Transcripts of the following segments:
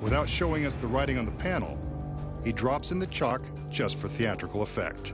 Without showing us the writing on the panel, he drops in the chalk just for theatrical effect.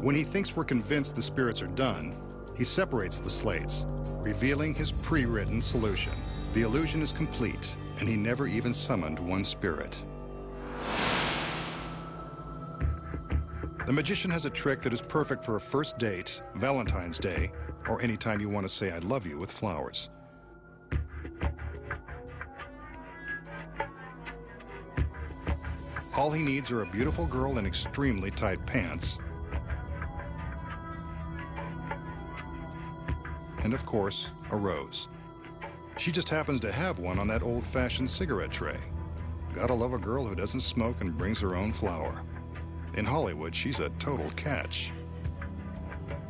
When he thinks we're convinced the spirits are done, he separates the slates, revealing his pre-written solution. The illusion is complete, and he never even summoned one spirit. The magician has a trick that is perfect for a first date, Valentine's Day, or any time you want to say I love you with flowers. All he needs are a beautiful girl in extremely tight pants, and of course, a rose. She just happens to have one on that old-fashioned cigarette tray. Gotta love a girl who doesn't smoke and brings her own flower. In Hollywood, she's a total catch.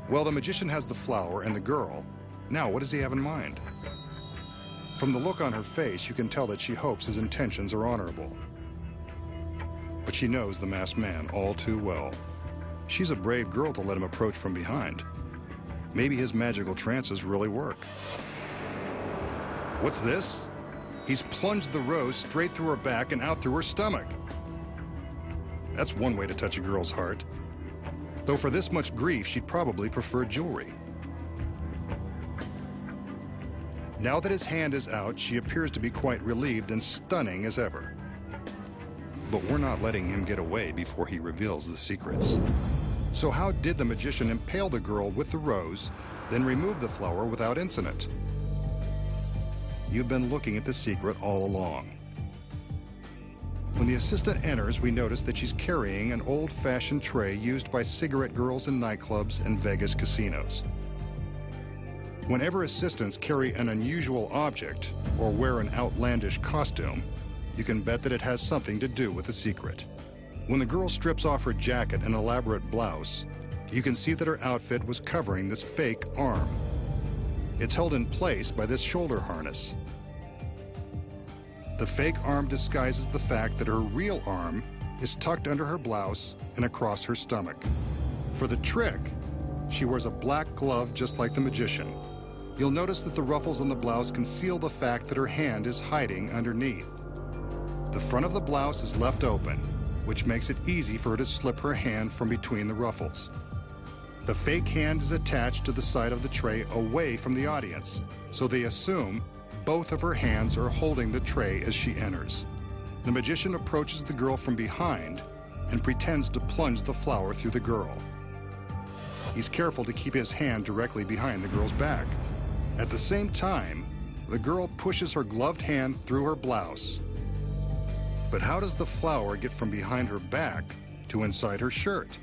Well, the magician has the flower and the girl. Now, what does he have in mind? From the look on her face, you can tell that she hopes his intentions are honorable. But she knows the masked man all too well. She's a brave girl to let him approach from behind. Maybe his magical trances really work. What's this? He's plunged the rose straight through her back and out through her stomach. That's one way to touch a girl's heart. Though for this much grief, she'd probably prefer jewelry. Now that his hand is out, she appears to be quite relieved and stunning as ever. But we're not letting him get away before he reveals the secrets. So how did the magician impale the girl with the rose, then remove the flower without incident? You've been looking at the secret all along. When the assistant enters, we notice that she's carrying an old-fashioned tray used by cigarette girls in nightclubs and Vegas casinos. Whenever assistants carry an unusual object or wear an outlandish costume, you can bet that it has something to do with the secret. When the girl strips off her jacket and elaborate blouse, you can see that her outfit was covering this fake arm. It's held in place by this shoulder harness. The fake arm disguises the fact that her real arm is tucked under her blouse and across her stomach. For the trick, she wears a black glove just like the magician. You'll notice that the ruffles on the blouse conceal the fact that her hand is hiding underneath. The front of the blouse is left open, which makes it easy for her to slip her hand from between the ruffles. The fake hand is attached to the side of the tray away from the audience, so they assume both of her hands are holding the tray as she enters. The magician approaches the girl from behind and pretends to plunge the flower through the girl. He's careful to keep his hand directly behind the girl's back. At the same time, the girl pushes her gloved hand through her blouse. But how does the flower get from behind her back to inside her shirt?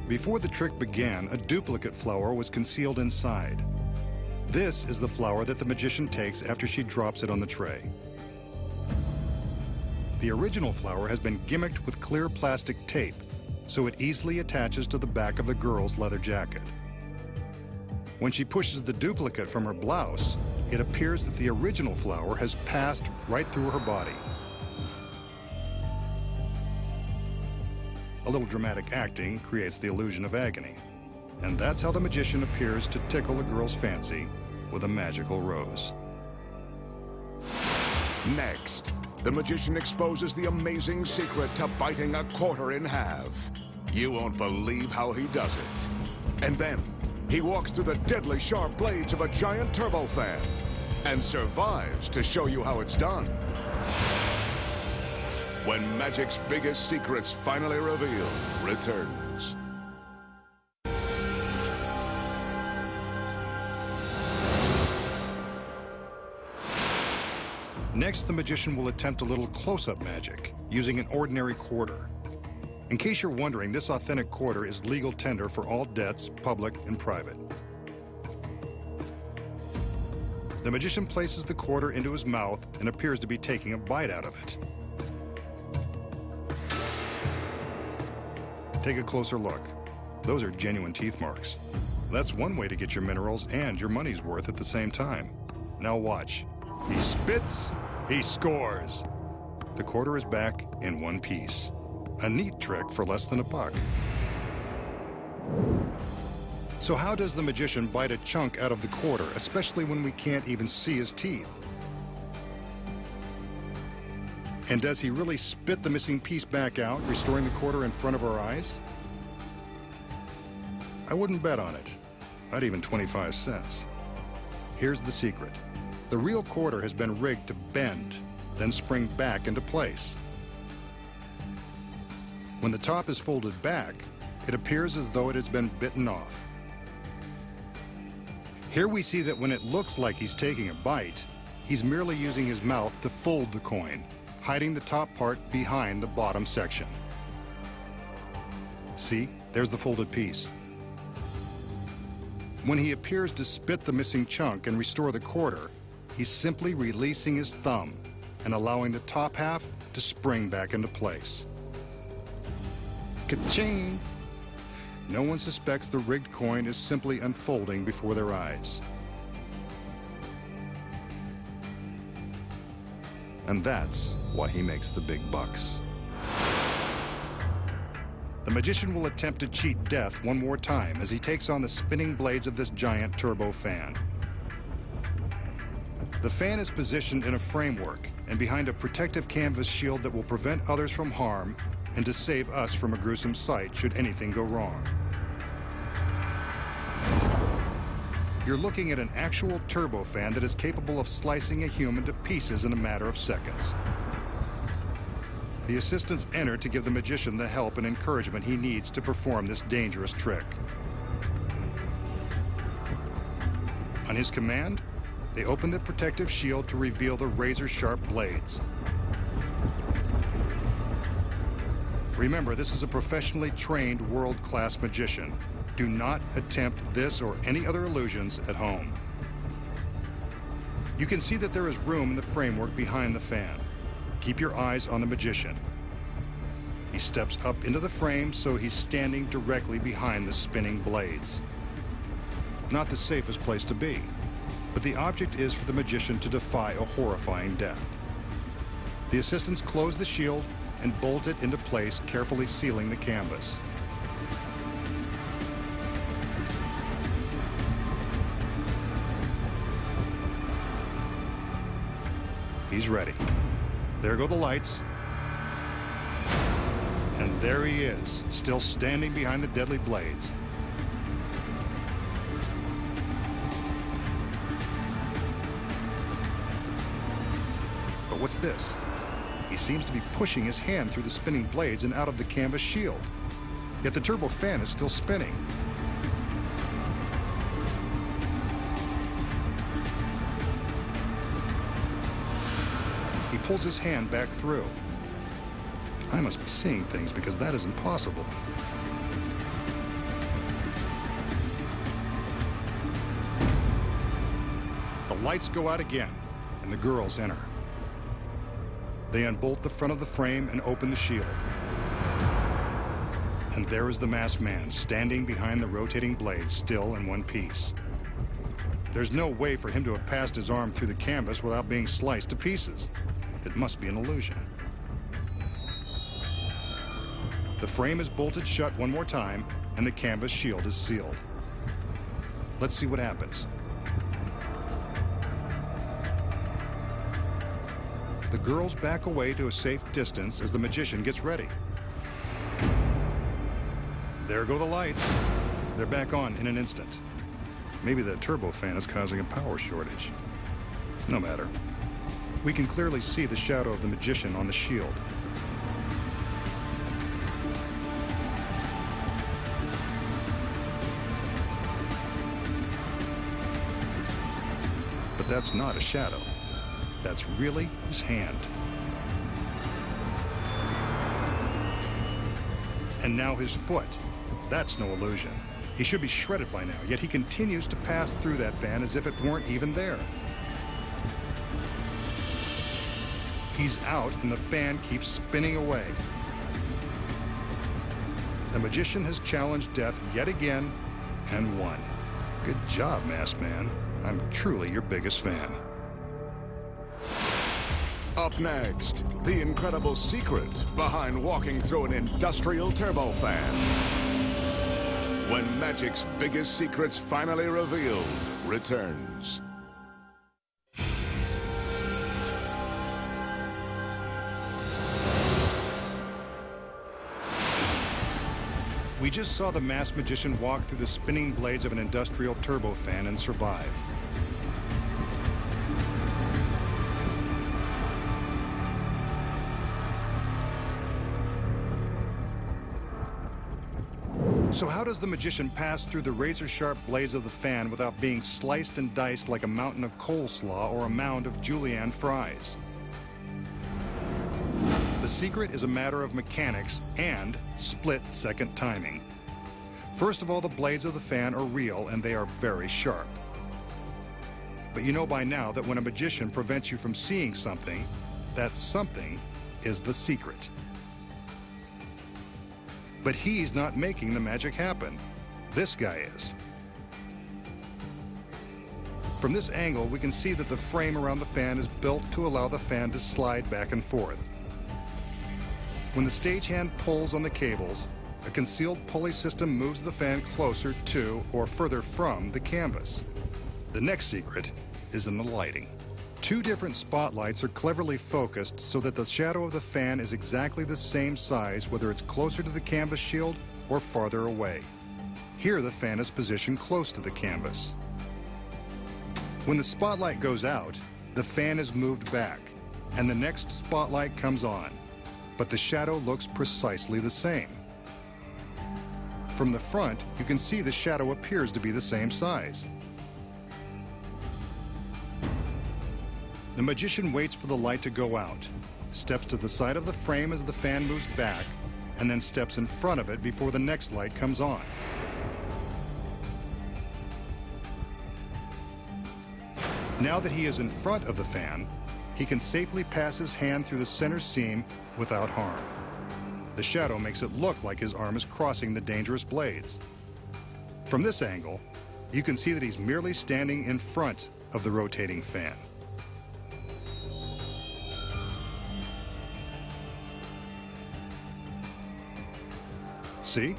Before the trick began, a duplicate flower was concealed inside. This is the flower that the magician takes after she drops it on the tray. The original flower has been gimmicked with clear plastic tape, so it easily attaches to the back of the girl's leather jacket. When she pushes the duplicate from her blouse, it appears that the original flower has passed right through her body. A little dramatic acting creates the illusion of agony. And that's how the magician appears to tickle a girl's fancy with a magical rose. Next, the magician exposes the amazing secret to biting a quarter in half. You won't believe how he does it. And then, he walks through the deadly sharp blades of a giant turbofan and survives to show you how it's done. When magic's biggest secrets finally revealed returns. Next, the magician will attempt a little close-up magic using an ordinary quarter. In case you're wondering, this authentic quarter is legal tender for all debts, public and private. The magician places the quarter into his mouth and appears to be taking a bite out of it. Take a closer look. Those are genuine teeth marks. That's one way to get your minerals and your money's worth at the same time. Now watch. He spits, he scores. The quarter is back in one piece. A neat trick for less than $1. So how does the magician bite a chunk out of the quarter, especially when we can't even see his teeth? And does he really spit the missing piece back out, restoring the quarter in front of our eyes? I wouldn't bet on it, not even 25 cents. Here's the secret. The real quarter has been rigged to bend, then spring back into place. When the top is folded back, it appears as though it has been bitten off. Here we see that when it looks like he's taking a bite, he's merely using his mouth to fold the coin, hiding the top part behind the bottom section. See, there's the folded piece. When he appears to spit the missing chunk and restore the quarter, he's simply releasing his thumb and allowing the top half to spring back into place. Ka-ching! No one suspects the rigged coin is simply unfolding before their eyes. And that's why he makes the big bucks. The magician will attempt to cheat death one more time as he takes on the spinning blades of this giant turbo fan. The fan is positioned in a framework and behind a protective canvas shield that will prevent others from harm and to save us from a gruesome sight should anything go wrong. You're looking at an actual turbofan that is capable of slicing a human to pieces in a matter of seconds. The assistants enter to give the magician the help and encouragement he needs to perform this dangerous trick. On his command, they open the protective shield to reveal the razor-sharp blades. Remember, this is a professionally trained world-class magician. Do not attempt this or any other illusions at home. You can see that there is room in the framework behind the fan. Keep your eyes on the magician. He steps up into the frame, so he's standing directly behind the spinning blades. Not the safest place to be, but the object is for the magician to defy a horrifying death. The assistants close the shield and bolt it into place, carefully sealing the canvas. He's ready. There go the lights. And there he is, still standing behind the deadly blades. But what's this? He seems to be pushing his hand through the spinning blades and out of the canvas shield. Yet the turbo fan is still spinning. He pulls his hand back through. I must be seeing things because that isn't possible. The lights go out again, and the girls enter. They unbolt the front of the frame and open the shield. And there is the masked man, standing behind the rotating blades, still in one piece. There's no way for him to have passed his arm through the canvas without being sliced to pieces. It must be an illusion. The frame is bolted shut one more time, and the canvas shield is sealed. Let's see what happens. The girls back away to a safe distance as the magician gets ready. There go the lights. They're back on in an instant. Maybe the turbofan is causing a power shortage. No matter. We can clearly see the shadow of the magician on the shield. But that's not a shadow. That's really his hand. And now his foot. That's no illusion. He should be shredded by now, yet he continues to pass through that fan as if it weren't even there. He's out, and the fan keeps spinning away. The magician has challenged death yet again and won. Good job, Masked Man. I'm truly your biggest fan. Up next, the incredible secret behind walking through an industrial turbofan. When magic's biggest secrets finally revealed returns. We just saw the masked magician walk through the spinning blades of an industrial turbofan and survive. So how does the magician pass through the razor-sharp blades of the fan without being sliced and diced like a mountain of coleslaw or a mound of julienne fries? The secret is a matter of mechanics and split-second timing. First of all, the blades of the fan are real and they are very sharp. But you know by now that when a magician prevents you from seeing something, that something is the secret. But he's not making the magic happen. This guy is. From this angle, we can see that the frame around the fan is built to allow the fan to slide back and forth. When the stagehand pulls on the cables, a concealed pulley system moves the fan closer to or further from the canvas. The next secret is in the lighting. Two different spotlights are cleverly focused so that the shadow of the fan is exactly the same size whether it's closer to the canvas shield or farther away. Here the fan is positioned close to the canvas. When the spotlight goes out, the fan is moved back and the next spotlight comes on, but the shadow looks precisely the same. From the front, you can see the shadow appears to be the same size. The magician waits for the light to go out, steps to the side of the frame as the fan moves back, and then steps in front of it before the next light comes on. Now that he is in front of the fan, he can safely pass his hand through the center seam without harm. The shadow makes it look like his arm is crossing the dangerous blades. From this angle, you can see that he's merely standing in front of the rotating fan. See?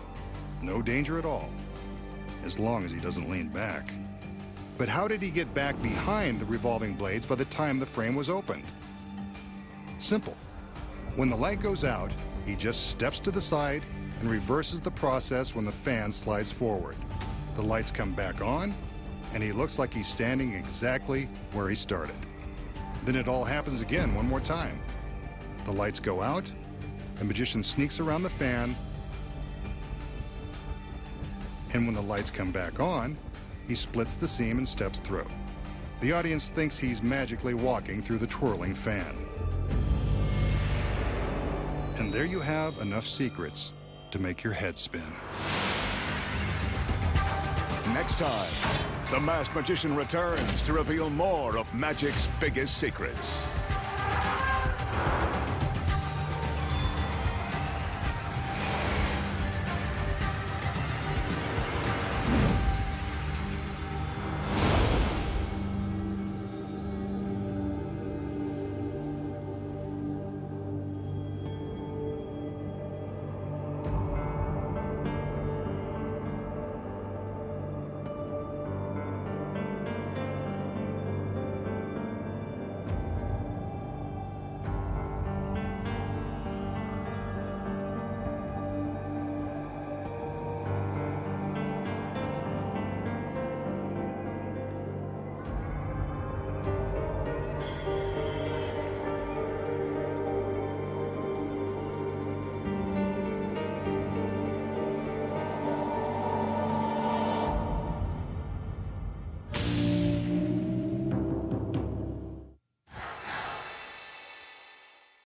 No danger at all, as long as he doesn't lean back. But how did he get back behind the revolving blades by the time the frame was opened? Simple. When the light goes out, he just steps to the side and reverses the process when the fan slides forward. The lights come back on, and he looks like he's standing exactly where he started. Then it all happens again one more time. The lights go out, the magician sneaks around the fan, and when the lights come back on, he splits the seam and steps through. The audience thinks he's magically walking through the twirling fan. And there you have enough secrets to make your head spin. Next time, the masked magician returns to reveal more of magic's biggest secrets.